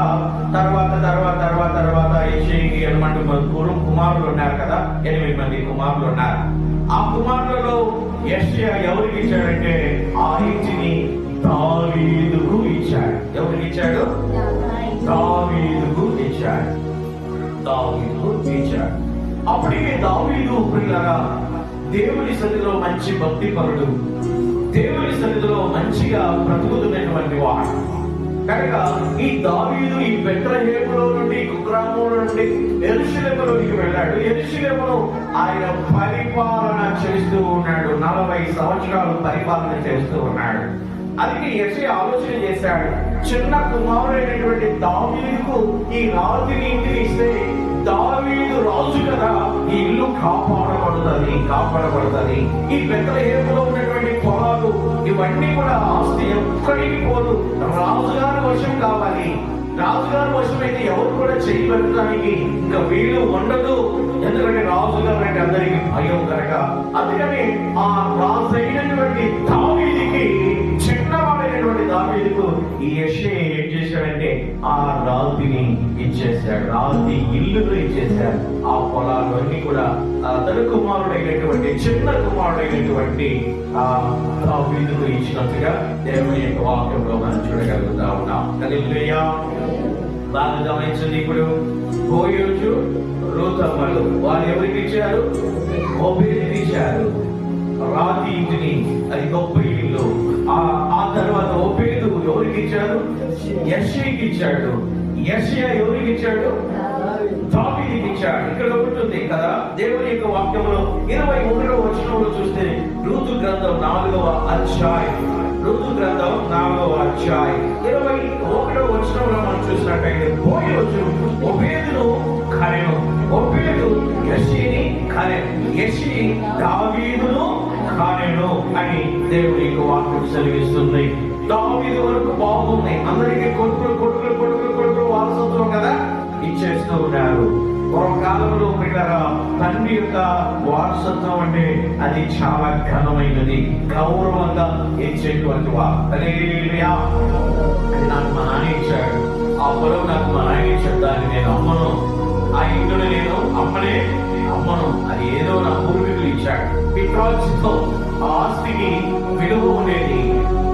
యెషైకి ఎనమంటే కుమారులు ఉన్నారు కదా, 8 మంది కుమారులు ఉన్నారు. ఆ కుమారులలో యెషై ఎవరికి ఇచ్చాడంటే, ఆ ఇంటిని దావీదుకు ఇచ్చాడు. ఎవరికి ఇచ్చాడు? దావీదుకు ఇచ్చాడు. అప్పటికే దావీదు ప్రియులారా దేవుని సన్నిధిలో మంచి భక్తి పరుడు, దేవుని సన్నిధిలో మంచిగా బ్రతుకుతున్నటువంటి వాడు. కనుక ఈ దావీదు ఈ బెత్లెహేములో నుండి, కుగ్రామంలో నుండి యెరూషలేములోనికి వెళ్ళాడు. యెరూషలేములో ఆయన పరిపాలన చేస్తూ ఉన్నాడు. 40 సంవత్సరాలు పరిపాలన చేస్తూ ఉన్నాడు. అందుకే యెషై ఆలోచన చేశాడు, చిన్న కుమారుడైనటువంటి దావీదుకు ఈ రాతిని ఇంటిని ఇస్తే, దావీదు రాజు కదా, ఈ ఇల్లు కాపాడబడుతుంది. ఈ బెత్లెహేములో ఉన్నటువంటి పొలాలు ఇవన్నీ కూడా ఆస్తి ఎక్కడికి పోదు, రాజుగారి వశం కావాలి. రాజుగారి వశం అయితే ఎవరు కూడా చేయబెట్టడానికి ఇంకా వీలు ఉండదు. ఎందుకంటే రాజుగారు అంటే అందరికి భయం కనుక. అందుకని ఆ రాజు అయినటువంటి దావీదుకి, చిన్నవాడైనటువంటి దావీదుకు ఈ యెషై ఏం ఆ రాతిని ఇచ్చేశాడు, రాతి ఇల్లును ఇచ్చేశాడు. ఆ పొలాలన్నీ కూడా తన కుమారుడైనటువంటి చిన్న కుమారుడైనటువంటి దావీదుకు ఇచ్చినట్టుగా దేవుని యొక్క వాక్యంలో మనం చూడగలుగుతా ఉన్నాం. హల్లెలూయా. బాగా గమనించండి. ఇప్పుడు బోయోజు రూతమ్మలు వారు ఎవరికి ఇచ్చారు? ఓబేదుకి ఇచ్చారు రాతి ఇంటిని, అది గొప్ప ఇల్లు. ఆ తర్వాత ఓబేదు ఎవరికి ఇచ్చాడు? యెషయాకి ఇచ్చాడు. యెషయా ఎవరికి ఇచ్చాడు? దావీదుకి ఇచ్చాడు. ఇక్కడ ఉంటుంది కదా దేవుని యొక్క వాక్యంలో 21వ వచనంలో చూస్తే రూతు గ్రంథం 4వ అధ్యాయం, రూతు గ్రంథం 4వ అధ్యాయం 21వ వచనంలో మనం చూసినట్టయితే బోయోజు ఓబేదును కనెను, ఓబేదు యెషయిని కనెను, యెషయి దావీదును కనెను అని దేవుని యొక్క వాక్యం సెలవిస్తుంది. దావీదు వరకు బాగుంది, అందరికీ కొడుకులు కొడుకులు కొడుకులు కొడుకులు వారసత్వం కదా ఇచ్చేస్తూ ఉన్నారు. పూర్వకాలంలో పిల్లరా తండ్రి యొక్క వారసత్వం అంటే అది చాలా ఘనమైనది, గౌరవంగా ఇచ్చేటువంటి వారు. హల్లెలూయా. అది నాకు మా నాన్న ఇచ్చాడు, ఆ పొలం నాకు మా నాన్న ఇచ్చాడు, దాన్ని నేను అమ్మను, ఆ ఇంటిని నేను అమ్మను, అది ఏదో నా పూర్వీకులు ఇచ్చాడు. పిత్రాజితో ఆ ఆస్తికి విలువ ఉండేది,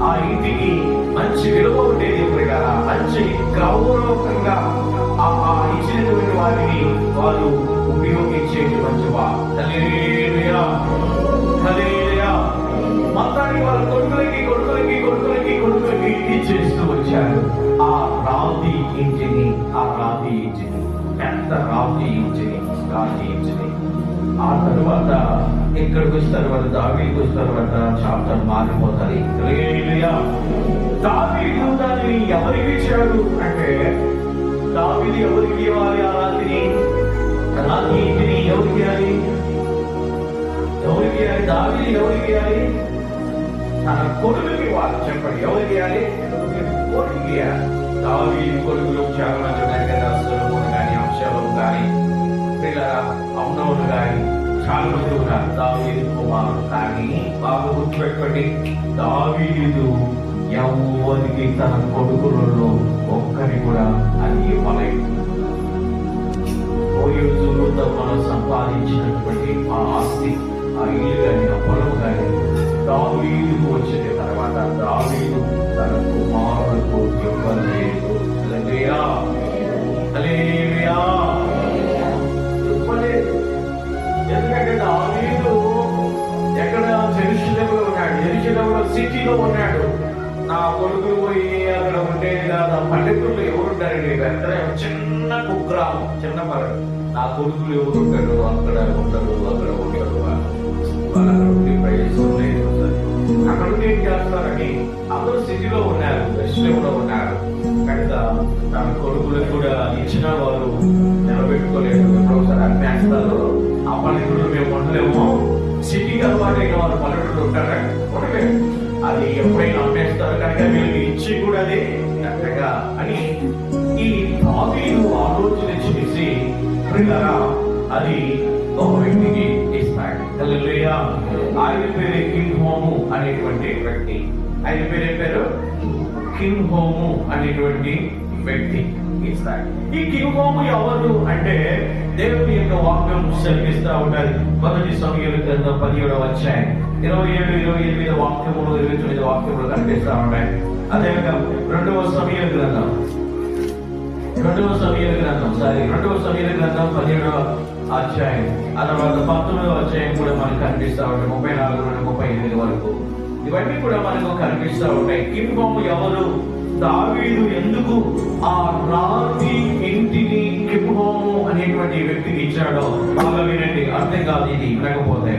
ఆ ఇంటికి మంచి విలువ ఉండేది. మంచి గౌరవంగా ఆ ఇచ్చినటువంటి వారిని వారు ఉపయోగించేటువంటి వారు. హల్లెలూయా, హల్లెలూయా. మొత్తానికి వారు కొడుకులకి కొడుకులకి కొడుకులకి కొడుకులకి ఇచ్చేస్తూ వచ్చారు. ఆ రాతి ఇంటిని పెద్ద రాతి ఇంటిని. ఆ తర్వాత ఇక్కడికి వచ్చిన తర్వాత దావీదుకి వచ్చిన తర్వాత చాప్టర్ మారిపోతుంది. హల్లెలూయా. దావీదు దానిని ఎవరికి ఇచ్చాడు అంటే, దావీదు ఎవరికి ఇవ్వాలి? ఆ రాతి ఇంటిని ఎవరికి ఇవ్వాలి? దావీదు ఎవరికి ఇవ్వాలి? తన కొడుకుకి ఇవ్వాలి. చెప్పండి, ఎవరికి ఇవ్వాలి? కొడుకుకి ఇవ్వాలి. దావీదు కొడుకులు చాలా మంది ఉన్నారు కదా, సొలొమోను కానీ, అబ్షాలోము కానీ, అమ్నోను కానీ చాలా మంది ఉన్నారు దావీదు కుమారుడు. కానీ బాగా గుర్తుపెట్టుకోండి, దావీదు ఎవరికి తన కొడుకులలో ఒక్కరి కూడా అది ఇవ్వలేదు. మనం సంపాదించినటువంటి ఆ ఆస్తి, ఆ ఇల్లు కానీ, ఆ పొలం కానీ దావీదుకు వచ్చిన తర్వాత దావీదు తన కుమారులకు ఇవ్వలేదు. హల్లెలూయా, హల్లెలూయా. ఎందుకంటే దావీదు ఎక్కడ జెరూసలేములో ఉన్నాడు, జెరూసలేములో సిటీలో ఉన్నాడు. నా కొడుకులు పోయి అక్కడ ఉండేది కాదు. పల్లెటూరులో ఎవరుంటారండి? చిన్న కుగ్రామం, చిన్న పల్లె. నా కొడుకులు ఎవరుంటారు? అక్కడ ఉంటారు. అక్కడ ఉండి ఏం చేస్తారని అందరూ సిటీలో ఉన్నారు, జెరూసలేములో ఉన్నారు. కనుక తన కొడుకులకు కూడా ఇచ్చిన వాళ్ళు నిలబెట్టుకోలేదు. ఒకసారి అమ్మేస్తారు. ఆ పల్లెటూరు మేము ఉండలేము, సిటీకి అలవాటైన వాళ్ళు పల్లెటూరు ఉంటారా? ఉండలేము. అది ఎప్పుడైనా అమ్మేస్తారు కనుక వీళ్ళకి ఇచ్చి కూడా అది అంతగా అని ఈ దావీదు ఆలోచన చేసి అది ఒక వ్యక్తికి ఇస్తాడు. హల్లెలూయా. ఆయన పేరు కిన్హోము అనేటువంటి వ్యక్తి. ఆయన పేరు కిన్హోము అనేటువంటి వ్యక్తి ఇస్తాడు. ఈ కిన్హోము ఎవరు అంటే దేవుని యొక్క వాక్యం సెలవిస్తూ ఉండాలి. 1 సమూయేలు గ్రంథం 17వ అధ్యాయం 27, 28 వాక్యములు, 29 వాక్యములు కనిపిస్తూ ఉంటాయి. అదేవిధంగా 2వ సమూయేలు గ్రంథం 17వ అధ్యాయం, ఆ తర్వాత 19వ అధ్యాయం కూడా మనకు కనిపిస్తూ ఉంటాయి. 34 నుండి 38 వరకు ఇవన్నీ కూడా మనకు కనిపిస్తూ ఉంటాయి. కిన్హోము ఎవరు? దావీదు ఎందుకు ఆ రాతి ఇంటిని కిన్హోము అనేటువంటి వ్యక్తికి ఇచ్చాడో బాగా వినండి. అర్థం కాదు ఇది లేకపోతే.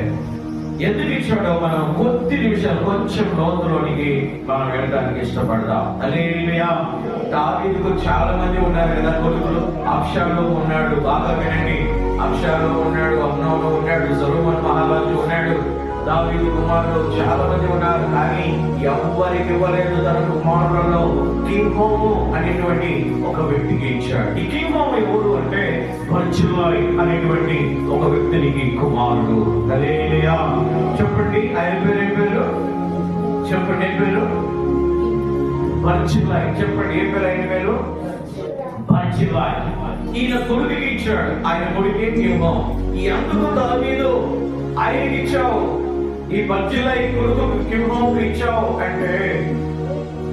ఎందుకు ఇచ్చాడో మనం కొద్ది నిమిషాలు కొంచెం లోతులోనికి మనం వెళ్ళడానికి ఇష్టపడదాం. హల్లెలూయా. దావీదుకు చాలా మంది ఉన్నారు కదా కొడుకులు. అబ్షాలోము ఉన్నాడు, బాగా వినండి. అబ్షాలోము ఉన్నాడు, అమ్నోను ఉన్నాడు, సొలొమోను మహారాజు ఉన్నాడు, దావీదు కుమారులు చాలా మంది ఉన్నారు. కానీ ఎవరికి ఇవ్వలేదు. తన కుమారులలో కిన్హోము అనేటువంటి ఒక వ్యక్తికి ఇచ్చాడు. ఈ కిన్హోము ఎవరు అంటే బర్జిల్లై అనేటువంటి ఒక వ్యక్తికి కుమారుడు. హల్లెలూయా. చెప్పండి, ఆయన పేరు చెప్పండి. ఏం పేరు? బర్జిల్లై. చెప్పండి, ఏం పేరు ఆయన పేరు? బర్జిల్లాయ్. ఈయన కొడుకుకి ఇచ్చాడు, ఆయన కొడుకే కిమ్హోం. ఈ అందుకు దావీదు ఆయనకి ఇచ్చావు, ఈ బర్జిల్లాయ్ కొడుకు కిమ్హోంకి ఇచ్చావు అంటే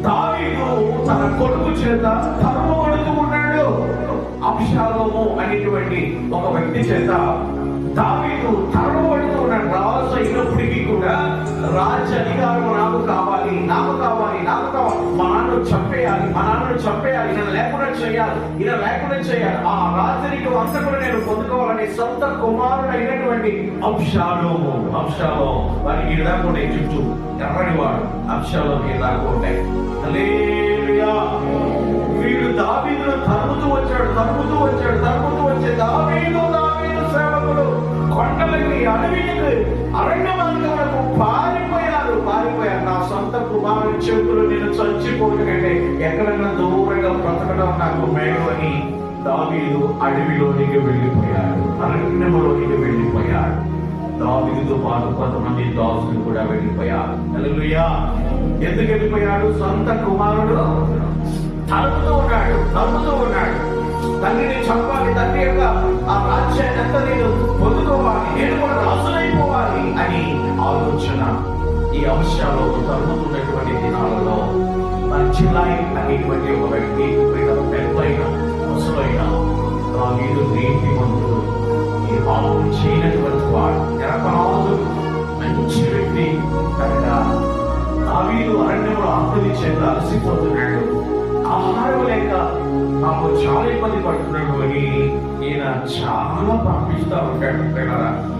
దావీదు తన కొడుకు చేత తరుమబడుతూ ఉన్నాడు. అబ్షాలోము అనేటువంటి ఒక వ్యక్తి చేత దావీదు తరుమబడుతూ ఉన్నాడు. రాజు అయినప్పటికీ కూడా రాజ్య అధికారం నాకు కావాలి, నాకు కావాలి, నాకు కావాలి, మా నాన్నను చంపేయాలి, మా నాన్నను చంపేయాలి, ఈయన లేకుండా చేయాలి, ఈయన లేకుండా చేయాలి, ఆ రాజరికం అంతా కూడా నేను పొందుకోవాలని సొంత కుమారుడు అయినటువంటి అబ్షాలోము వారికి ఇదాకుంటే చుట్టూ ఎర్రని వాడు అబ్షాలోము ఇదాకుంటాయి. హల్లెలూయా. వీడు దావీదును తరుముతూ వచ్చే దావీదు సేవకుడు కొండలకి, అడవికి, అరణ్య మార్గములకు పారిపోయారు. నా సొంత కుమారుడి చేతులు నేను చచ్చిపోతుంటే ఎక్కడన్నా దూరంగా బ్రతకడం నాకు మేలు అని దావీదు అడవిలోనికి వెళ్ళిపోయాడు, అరణ్యములోనికి వెళ్ళిపోయాడు. దావీదుతో పాటు కొంతమంది దాసులు కూడా వెళ్ళిపోయారు. హల్లెలూయా. ఎందుకు వెళ్ళిపోయాడు? సొంత కుమారుడు తరుముతూ ఉన్నాడు. తండ్రిని చంపాలి, తండ్రి యొక్క ఆ రాజ్యాన్ని అంతా నేను పొందుకోవాలి, నేను కూడా రాజులైపోవాలి అని ఆలోచన ఈ అంశాల్లో తరుగుతున్నటువంటి దినాలలో బర్జిల్లాయ్ అనేటువంటి ఒక వ్యక్తి పెద్దైన ముసలైన దావీదు నీతిమంతుడు, ఈ పాపం చేయనటువంటి వాడు, ఎరపరాజు, మంచి వ్యక్తి కనుక దావీదు అరణ్యంలో ఆకలి చేత అలసిపోతున్నాడు, ఆహారం లేక మాకు చాలా ఇబ్బంది పడుతున్నాడు అని ఈయన చాలా ప్రార్థిస్తూ ఉంటాడు.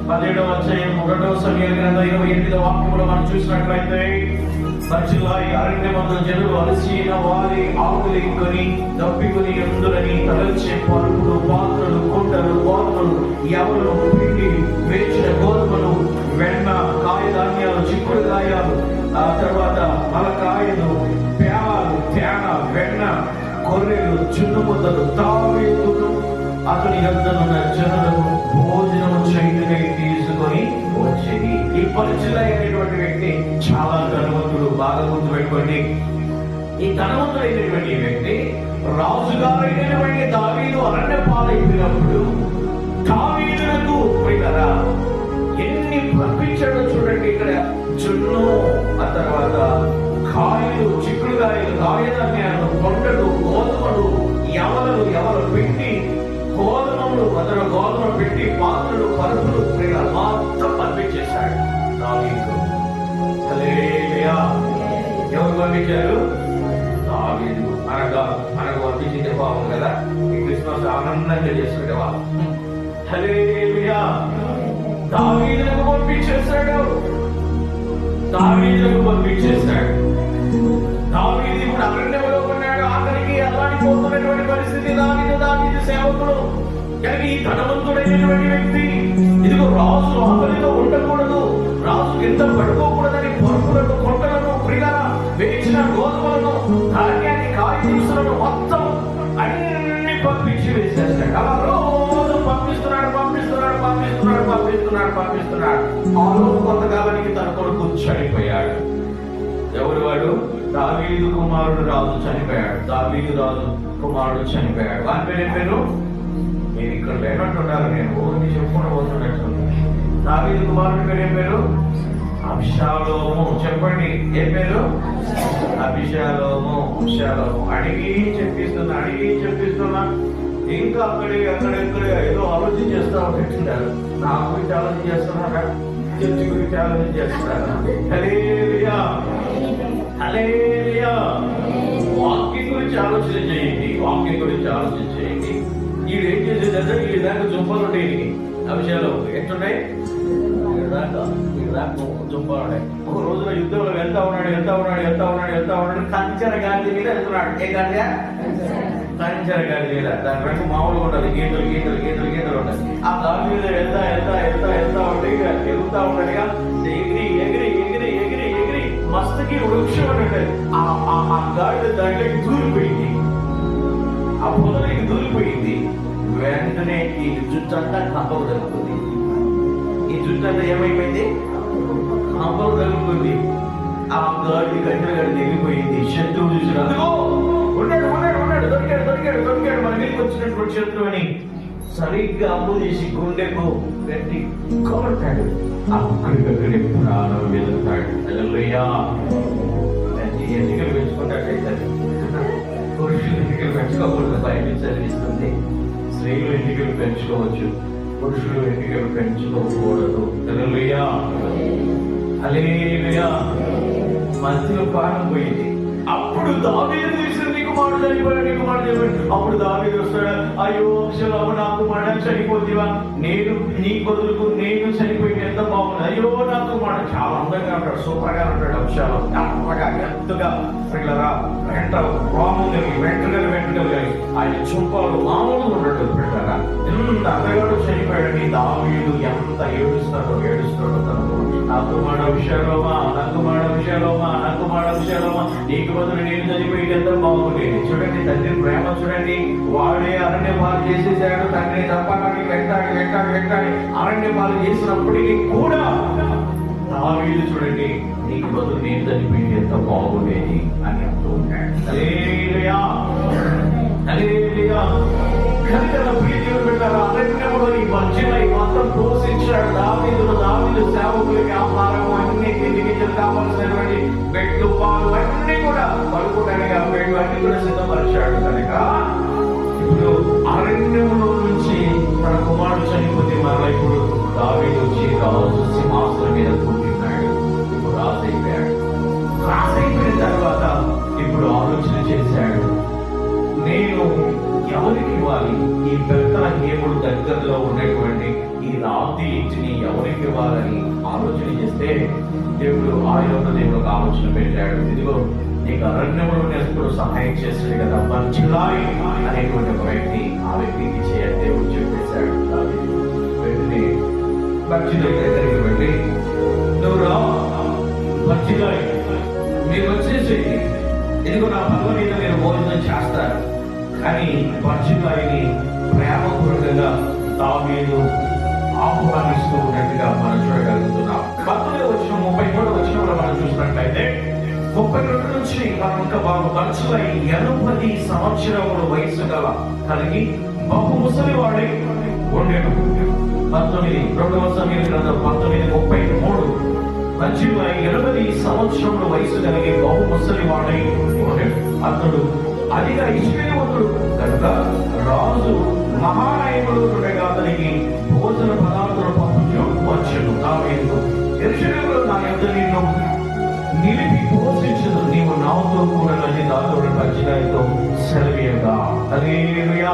17వ అధ్యాయం 1వ సమయాల గ్రంథం 28వ వాక్యంలో మనం చూసినట్లయితే బర్జిల్లాయ్ అరణ్యమందు జనులు అలసిన వారి ఆకులు కొని దప్పికొని ఎందులని తలచే పరుపులు, పాత్రలు, కుండలు, గోధుమలు, ఎవరు పిండి వేచిన గోధుమలు, వెన్న, కాయధాన్యాలు, చిక్కుడుకాయలు, ఆ తర్వాత మలకాయలు, పేలాలు, తేన, వెన్న, గొర్రెలు, చున్నుముద్దలు దావీదును అతని యొద్దనున్న జనులకు భోజనం చేయటకై తీసుకొని వచ్చేది. ఈ బర్జిల్లాయ్ అనేటువంటి వ్యక్తి చాలా ధనవంతుడు. బాగా గుర్తుపెట్టుకోండి, ఈ ధనవంతుడైనటువంటి వ్యక్తి రాజుగారైనటువంటి దావీదు అరణ్య పాలైపోయినప్పుడు దావీదునకు కదా ఎన్ని పంపించాడో చూడండి. ఇక్కడ జున్ను, ఆ తర్వాత కాయలు, చిక్కుడుకాయలు, కాయధాన్యాలు, కొండలు, గోధుమలు, ఎవరు పెట్టి గోధుమలు, అతను గోధుమ పెట్టి పాత్రలు, పరుపులు మొత్తం పంపించేశాడు దావీదు. హల్లెలూయా. ఎవరు పంపించారు? దావీదు. మనకు పంపించింది పాపం కదా, ఈ క్రిస్మస్ ఆనందంగా చేసుకునే వాళ్ళు. హల్లెలూయా. దావీదులకు పంపించేశాడు. దావీదు ఇప్పుడు అరణ్యంలో ఉన్నాడు. ఆఖరికి అల్లాడిపోతున్నటువంటి పరిస్థితి. దావీదు సేవకుడు కానీ ఈ ధనవంతుడైనటువంటి వ్యక్తి ఇదిగో రాజు ఆకలితో ఉండకూడదు, రాజు కింద పడుకోకూడదని పరుపులను, కొండలను, వేచిన గోధుమలను, ధాన్యాన్ని, కాయదీసులను మొత్తం అన్ని పంపించి వేసేస్తాడు. అలా రోజు పంపిస్తున్నాడు. ఆ రోజు కొంతకాలానికి తన కొడుకు చనిపోయాడు. ఎవరు వాడు? దావీదు కుమారుడు రాజు చనిపోయాడు. దావీదు రాజు కుమారుడు చనిపోయాడు. వాని పేరు ఏం పేరు? నేను ఇక్కడ లేనట్టున్నారు, నేను ఊరిని చెప్పుకుంటూ పోతున్నట్టు. దావీదు కుమారుడి పేరు ఏం పేరు? అబ్షాలోము. చెప్పండి, ఏ పేరు? అబ్షాలోము. అడిగి చెప్పిస్తున్నా. ఇంకా అక్కడే ఏదో ఆలోచన చేస్తా ఉంటున్నారు. నా గురించి ఆలోచన చేస్తున్నారా? చర్చి గురించి ఆలోచన చేస్తున్నారా? హల్లెలూయా. వాక్యం గురించి ఆలోచన చేయండి. వీడు ఏం చేసేదంటే ఈ దాకా చుంపలు ఉంటాయి. అభిషేకాలు ఎట్లున్నాయి? చుంపలున్నాయి. ఒక రోజున యుద్ధంలో వెళ్తా ఉన్నాడు. కంచెర గాడి మీద వెళ్తున్నాడు. ఏ గాడిగా? కంచెర గాడి మీద. దాని వెంట మామూలుగా ఉండదు, గీతలు ఉంటాయి. ఆ గాడి మీద వెళ్తా ఉంటే ఎగురుతా ఉంటాడుగా. ఎగిరి మస్తుకి వృక్షం అని ఉంటుంది. ఆ గాడి దాంట్లోకి దూరిపోయింది, ఆ పొదలకి దూరిపోయింది. వెంటనే ఈ జుట్టు అంతా కంపలు తగ్గుతుంది. ఈ జుట్టు అంతా ఏమైపోయింది? కంపలు తగ్గుతుంది. ఆ గాడి గడ్డ తెగిపోయింది. శత్రువు చూసి ఉన్నాడు దొరికాడు దొరికాడు దొరికాడు దొరికాడు మన మీదకి వచ్చినటువంటి శత్రువు అని సరిగ్గా అమ్ము తీసి గుండెకు పెట్టి కొడతాడు. అక్కడికక్కడే ప్రాణం వెళ్తాడు. హల్లెలూయా. ఎన్నికలు పెంచుకుంటాడైతే పురుషులు ఎన్నికలు పెంచుకోకూడదు. బైబిల్ చదివిస్తుంది స్త్రీలు ఎన్నికలు పెంచుకోవచ్చు, పురుషులు ఎన్నికలు పెంచుకోకూడదు. హల్లెలూయా హల్లెలూయా. మధ్యలో ప్రాణం పోయింది. అప్పుడు దావీదు తెలిసిన నీ కుమారుడు చనిపోయాడు, నీ కుమారుడు చనిపోయాడు. అప్పుడు దావీదు వస్తాడు, అయ్యో అబ్షాలోము నా కుమారుడు చనిపోతేవా, నేను నీ బదులుకు నేను చనిపోయింది ఎంత బాగుంది. అయ్యో నా కుమారుడు చాలా అందంగా ఉంటాడు, సూపర్ గా ఉంటాడు. అబ్షాలోము ఎత్తగా ఎత్తుగా వెంట్రుకలు ఆయన చుంపాలు మామూలు ఉండడు. పెట్టారా ఎంత అందగాడు చనిపోయాడని దావీదు ఎంత ఏడుస్తాడో తనకు. నా కుమారుడు అబ్షాలోమా, నా కుమారుడు అబ్షాలోమా, నా కుమారుడు అబ్షాలోమా, నీకు బదులు నేను చనిపోయి ఎంత బాగుండేది. చూడండి తండ్రి ప్రేమ చూడండి. వాడే అరణ్య పాలు చేసేసాడు, తండ్రిని చంపడానికి వెంటాడి అరణ్య పాలు చేసినప్పటికీ కూడా దావీదు చూడండి, నీకు బదులు నేను చనిపోయి ఎంత బాగుండేది అని అంటూ ఉంటాడు. హల్లెలూయా హల్లెలూయా. కనికర ప్రీతిని పెట్టారు. అరణ్యంలో ఈ మధ్యమై మొత్తం పోషించాడు దావీదు సేవకులకి ఆహారం అన్ని తిండికి కావాల్సినటువంటి బెడ్లు పాలు అన్ని కూడా పడుకోవడానికి ఆ బెడ్లు అన్ని కూడా సిద్ధపరిచాడు. కనుక ఇప్పుడు అరణ్యంలో నుంచి తన కుమారుడు చనిపోతే మరలా ఇప్పుడు దావీదు వచ్చి రాజు సింహాసనం మీద కూర్చున్నాడు. ఇప్పుడు రాజు అయిపోయాడు. రాజు అయిపోయిన తర్వాత ఇప్పుడు ఆలోచన చేశాడు, నేను ఎవరికి ఇవ్వాలి? ఈ బెత్లెహేము దగ్గరలో ఉన్నటువంటి ఈ రాతి ఇంటిని ఎవరికి ఇవ్వాలని ఆలోచన చేస్తే దేవుడు దేవుడు ఒక ఆలోచన పెట్టాడు. ఇదిగో నీకు అరణ్యంలో ఎప్పుడు సహాయం చేస్తాడు కదా బర్జిల్లాయి అనేటువంటి ఒక వ్యక్తి, ఆ వ్యక్తికి చేయాలి దేవుడు చెప్పేశాడు. వెంటనే బర్జిల్లాయి దగ్గరికి వెళ్ళి, నువ్వు రా బర్జిల్లాయి, మీరు వచ్చేసి ఇదిగో నా పనుల మీద మీరు భోజనం చేస్తారు. కానీ బర్జిల్లాయిని ప్రేమపూర్వకంగా దావీదు ఆహ్వానిస్తూ ఉన్నట్టుగా మనం చూడగలుగుతున్నాం. 33 వచనంలో మనం చూసినట్లయితే 32 నుంచి మనం ఇంకా బర్జిల్లాయి 80 సంవత్సరముల వయసు కలిగి బహు ముసలివాడై ఉండేడు. 2వ సమూయేలు గ్రంథం 19:33 బర్జిల్లాయి 80 సంవత్సరముల వయసు కలిగి బహు ముసలివాడై ఉండేడు. అతడు అధిక ఐశ్వర్యవంతుడు కనుక రాజు మహానాయకుడు ఉండగా అతనికి భోజన పదార్థాలు పంపుచూ వచ్చాడు. దావీదు, యెరూషలేములో నా యొద్ద నిన్ను నిలిపి పోషించదు, నీవు నాతో కూడా నది దాతోడు బర్జిల్లాయితో సెలవీయగా. హల్లెలూయా